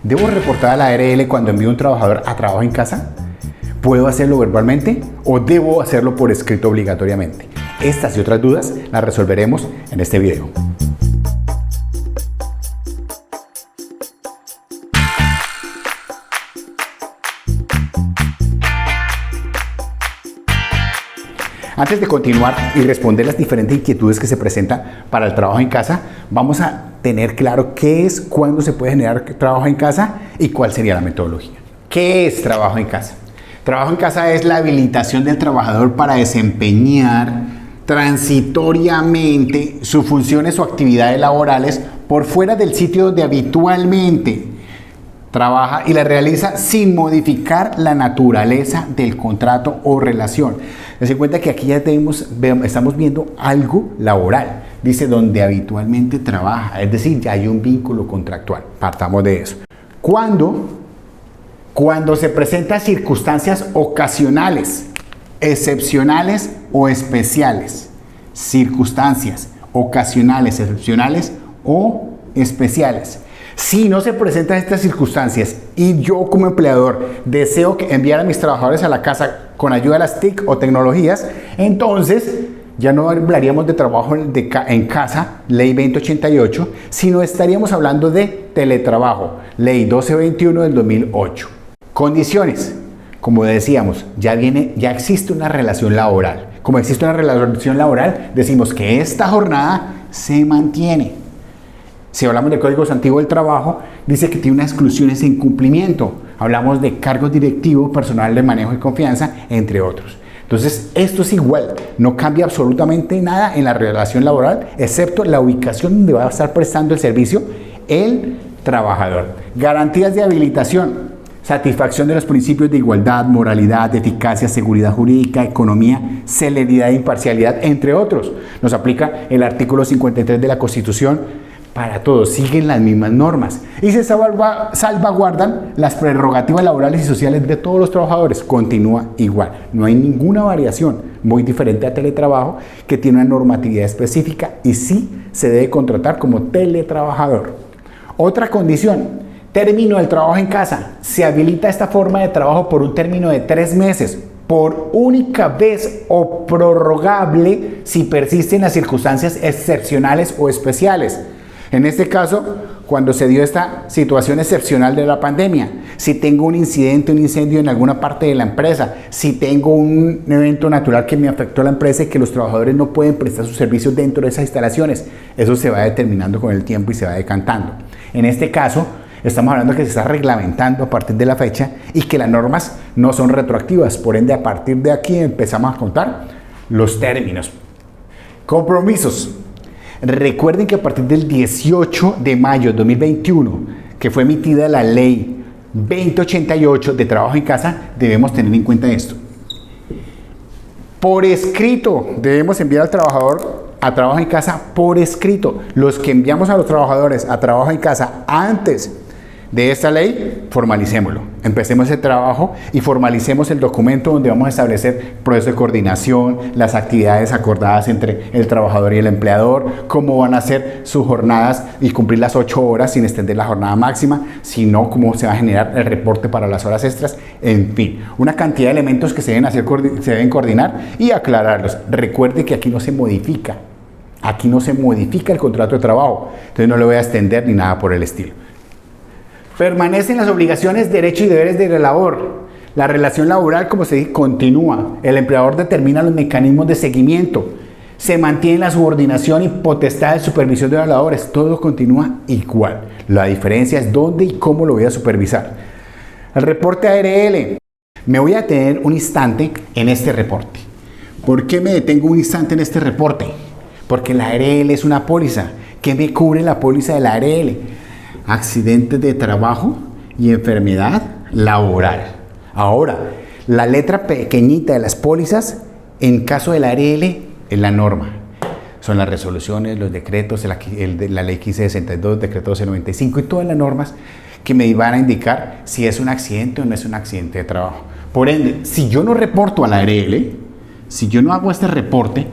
¿Debo reportar a la ARL cuando envío un trabajador a trabajo en casa? ¿Puedo hacerlo verbalmente o debo hacerlo por escrito obligatoriamente? Estas y otras dudas las resolveremos en este video. Antes de continuar y responder las diferentes inquietudes que se presentan para el trabajo en casa, vamos a tener claro qué es, cuándo se puede generar trabajo en casa y cuál sería la metodología. ¿Qué es trabajo en casa? Trabajo en casa es la habilitación del trabajador para desempeñar transitoriamente sus funciones o actividades laborales por fuera del sitio donde habitualmente trabaja y la realiza sin modificar la naturaleza del contrato o relación. Se cuenta que aquí ya estamos viendo algo laboral. Dice donde habitualmente trabaja, es decir, ya hay un vínculo contractual. Partamos de eso. Cuando se presentan circunstancias ocasionales, excepcionales o especiales. Circunstancias ocasionales, excepcionales o especiales. Si no se presentan estas circunstancias y yo como empleador deseo enviar a mis trabajadores a la casa con ayuda de las TIC o tecnologías, entonces ya no hablaríamos de trabajo en casa, Ley 2088, sino estaríamos hablando de teletrabajo, Ley 1221 del 2008. Condiciones. Como decíamos, ya existe una relación laboral. Como existe una relación laboral, decimos que esta jornada se mantiene. Si hablamos del Código Antiguo del Trabajo, dice que tiene unas exclusiones en cumplimiento. Hablamos de cargos directivos, personal de manejo y confianza, entre otros. Entonces, esto es igual. No cambia absolutamente nada en la relación laboral, excepto la ubicación donde va a estar prestando el servicio el trabajador. Garantías de habilitación. Satisfacción de los principios de igualdad, moralidad, eficacia, seguridad jurídica, economía, celeridad e imparcialidad, entre otros. Nos aplica el artículo 53 de la Constitución. Para todos, siguen las mismas normas y se salvaguardan las prerrogativas laborales y sociales de todos los trabajadores. Continúa igual, no hay ninguna variación, muy diferente a teletrabajo que tiene una normatividad específica y sí se debe contratar como teletrabajador. Otra condición, término del trabajo en casa. Se habilita esta forma de trabajo por un término de 3 meses, por única vez o prorrogable si persisten las circunstancias excepcionales o especiales. En este caso, cuando se dio esta situación excepcional de la pandemia, si tengo un incidente, un incendio en alguna parte de la empresa, si tengo un evento natural que me afectó a la empresa y que los trabajadores no pueden prestar sus servicios dentro de esas instalaciones, eso se va determinando con el tiempo y se va decantando. En este caso, estamos hablando de que se está reglamentando a partir de la fecha y que las normas no son retroactivas, por ende a partir de aquí empezamos a contar los términos. Compromisos. Recuerden que a partir del 18 de mayo de 2021, que fue emitida la Ley 2088 de trabajo en casa, debemos tener en cuenta esto. Por escrito, debemos enviar al trabajador a trabajo en casa por escrito. Los que enviamos a los trabajadores a trabajo en casa antes de esta ley, formalicémoslo. Empecemos el trabajo y formalicemos el documento donde vamos a establecer proceso de coordinación, las actividades acordadas entre el trabajador y el empleador, cómo van a ser sus jornadas y cumplir las 8 horas sin extender la jornada máxima, sino cómo se va a generar el reporte para las horas extras, en fin, una cantidad de elementos que se deben coordinar y aclararlos. Recuerde que aquí no se modifica el contrato de trabajo, entonces no le voy a extender ni nada por el estilo. Permanecen las obligaciones, derechos y deberes de la labor. La relación laboral, como se dice, continúa. El empleador determina los mecanismos de seguimiento. Se mantiene la subordinación y potestad de supervisión de los labores. Todo continúa igual. La diferencia es dónde y cómo lo voy a supervisar. El reporte ARL. Me voy a detener un instante en este reporte. ¿Por qué me detengo un instante en este reporte? Porque la ARL es una póliza. ¿Qué me cubre la póliza de la ARL? Accidentes de trabajo y enfermedad laboral. Ahora, la letra pequeñita de las pólizas, en caso de la ARL, es la norma. Son las resoluciones, los decretos, la ley 1562, decreto 1295 y todas las normas que me van a indicar si es un accidente o no es un accidente de trabajo. Por ende, si yo no reporto a la ARL, si yo no hago este reporte,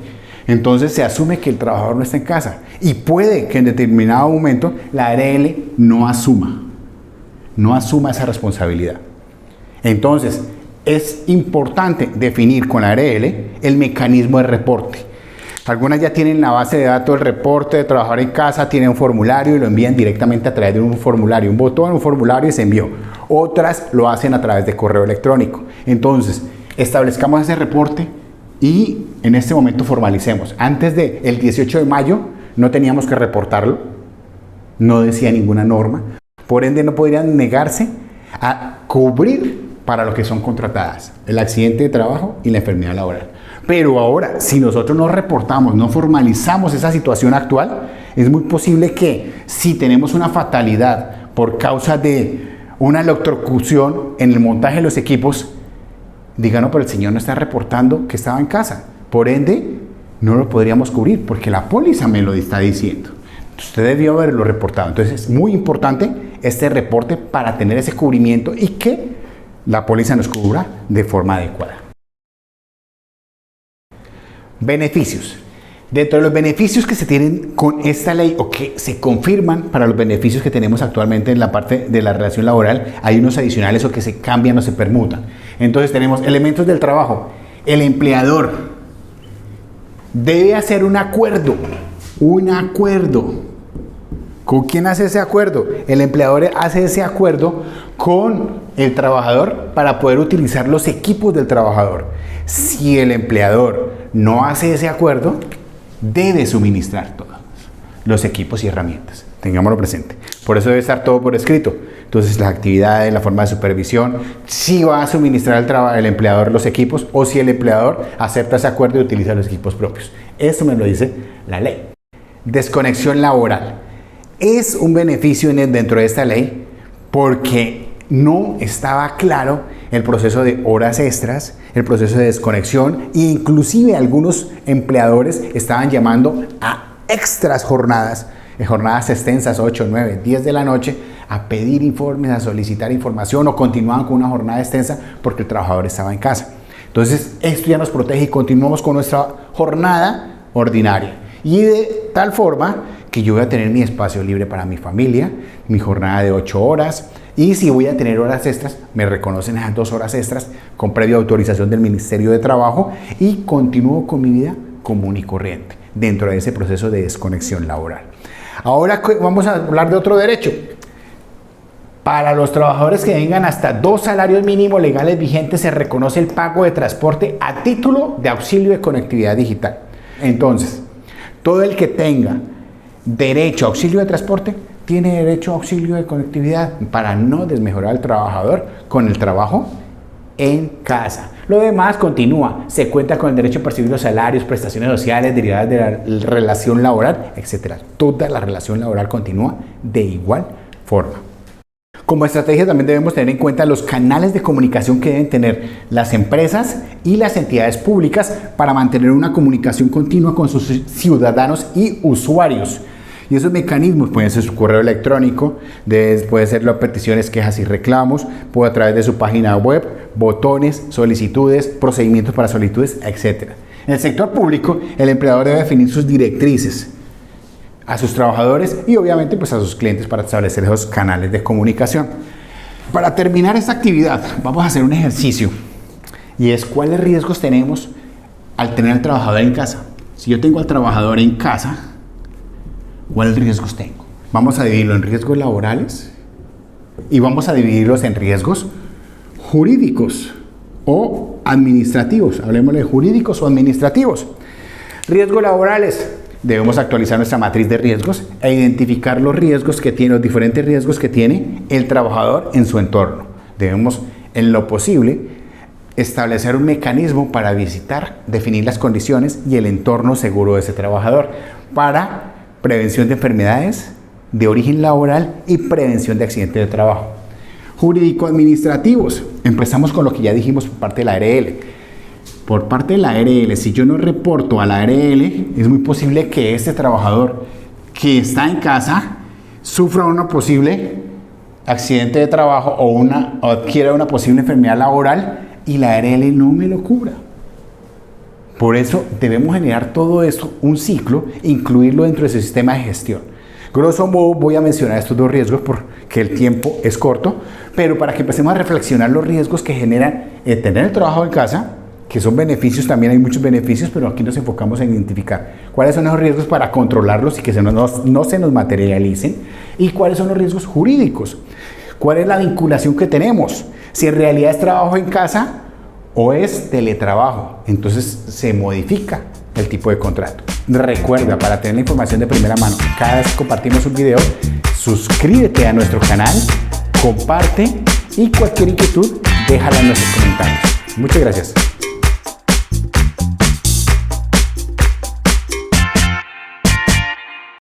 entonces se asume que el trabajador no está en casa y puede que en determinado momento la ARL no asuma. no asuma esa responsabilidad. Entonces, es importante definir con la ARL el mecanismo de reporte. Algunas ya tienen la base de datos del reporte de trabajar en casa, tienen un formulario y lo envían directamente a través de un formulario, un botón, un formulario y se envió. Otras lo hacen a través de correo electrónico. Entonces, establezcamos ese reporte y en este momento formalicemos. Antes del 18 de mayo no teníamos que reportarlo, no decía ninguna norma, por ende no podrían negarse a cubrir para lo que son contratadas, el accidente de trabajo y la enfermedad laboral. Pero ahora, si nosotros no reportamos, no formalizamos esa situación actual, es muy posible que si tenemos una fatalidad por causa de una electrocución en el montaje de los equipos, digan, no, pero el señor no está reportando que estaba en casa. Por ende, no lo podríamos cubrir porque la póliza me lo está diciendo. Usted debió haberlo reportado. Entonces, es muy importante este reporte para tener ese cubrimiento y que la póliza nos cubra de forma adecuada. Beneficios. Dentro de los beneficios que se tienen con esta ley o que se confirman para los beneficios que tenemos actualmente en la parte de la relación laboral, hay unos adicionales o que se cambian o se permutan. Entonces tenemos elementos del trabajo. El empleador debe hacer un acuerdo. ¿Con quién hace ese acuerdo? El empleador hace ese acuerdo con el trabajador para poder utilizar los equipos del trabajador. Si el empleador no hace ese acuerdo, debe suministrar todos los equipos y herramientas. Tengámoslo presente. Por eso debe estar todo por escrito. Entonces, las actividades, la forma de supervisión, si va a suministrar el empleador los equipos o si el empleador acepta ese acuerdo y utiliza los equipos propios. Eso me lo dice la ley. Desconexión laboral. Es un beneficio dentro de esta ley porque no estaba claro el proceso de horas extras, el proceso de desconexión e inclusive algunos empleadores estaban llamando a extras jornadas extensas, 8, 9, 10 de la noche, a pedir informes, a solicitar información o continuaban con una jornada extensa porque el trabajador estaba en casa. Entonces, esto ya nos protege y continuamos con nuestra jornada ordinaria. Y de tal forma que yo voy a tener mi espacio libre para mi familia, mi jornada de 8 horas, y si voy a tener horas extras, me reconocen esas 2 horas extras con previa autorización del Ministerio de Trabajo y continúo con mi vida común y corriente dentro de ese proceso de desconexión laboral. Ahora vamos a hablar de otro derecho. Para los trabajadores que tengan hasta 2 salarios mínimos legales vigentes se reconoce el pago de transporte a título de auxilio de conectividad digital. Entonces, todo el que tenga derecho a auxilio de transporte tiene derecho a auxilio de conectividad para no desmejorar al trabajador con el trabajo en casa. Lo demás continúa. Se cuenta con el derecho a percibir los salarios, prestaciones sociales derivadas de la relación laboral, etc. Toda la relación laboral continúa de igual forma. Como estrategia también debemos tener en cuenta los canales de comunicación que deben tener las empresas y las entidades públicas para mantener una comunicación continua con sus ciudadanos y usuarios. Y esos mecanismos pueden ser su correo electrónico, puede ser las peticiones, quejas y reclamos, puede a través de su página web, botones, solicitudes, procedimientos para solicitudes, etc. En el sector público, el empleador debe definir sus directrices a sus trabajadores y obviamente pues a sus clientes para establecer esos canales de comunicación. Para terminar esta actividad, vamos a hacer un ejercicio y es cuáles riesgos tenemos al tener al trabajador en casa. Si yo tengo al trabajador en casa, ¿cuáles riesgos tengo? Vamos a dividirlo en riesgos laborales y vamos a dividirlos en riesgos jurídicos o administrativos. Hablemos de jurídicos o administrativos. Riesgos laborales. Debemos actualizar nuestra matriz de riesgos e identificar los riesgos que tiene, los diferentes riesgos que tiene el trabajador en su entorno. Debemos, en lo posible, establecer un mecanismo para definir las condiciones y el entorno seguro de ese trabajador para prevención de enfermedades de origen laboral y prevención de accidentes de trabajo. Jurídico-administrativos. Empezamos con lo que ya dijimos por parte de la ARL. Por parte de la ARL, si yo no reporto a la ARL, es muy posible que este trabajador que está en casa sufra un posible accidente de trabajo o adquiera una posible enfermedad laboral y la ARL no me lo cubra. Por eso debemos generar todo esto, un ciclo, e incluirlo dentro de ese sistema de gestión. Grosso modo voy a mencionar estos 2 riesgos porque que el tiempo es corto, pero para que empecemos a reflexionar los riesgos que generan tener el trabajo en casa, que son beneficios, también hay muchos beneficios, pero aquí nos enfocamos en identificar cuáles son esos riesgos para controlarlos y que no se nos materialicen, y cuáles son los riesgos jurídicos, cuál es la vinculación que tenemos, si en realidad es trabajo en casa o es teletrabajo, entonces se modifica el tipo de contrato. Recuerda, para tener la información de primera mano, cada vez que compartimos un video, suscríbete a nuestro canal, comparte y cualquier inquietud, déjala en nuestros comentarios. Muchas gracias.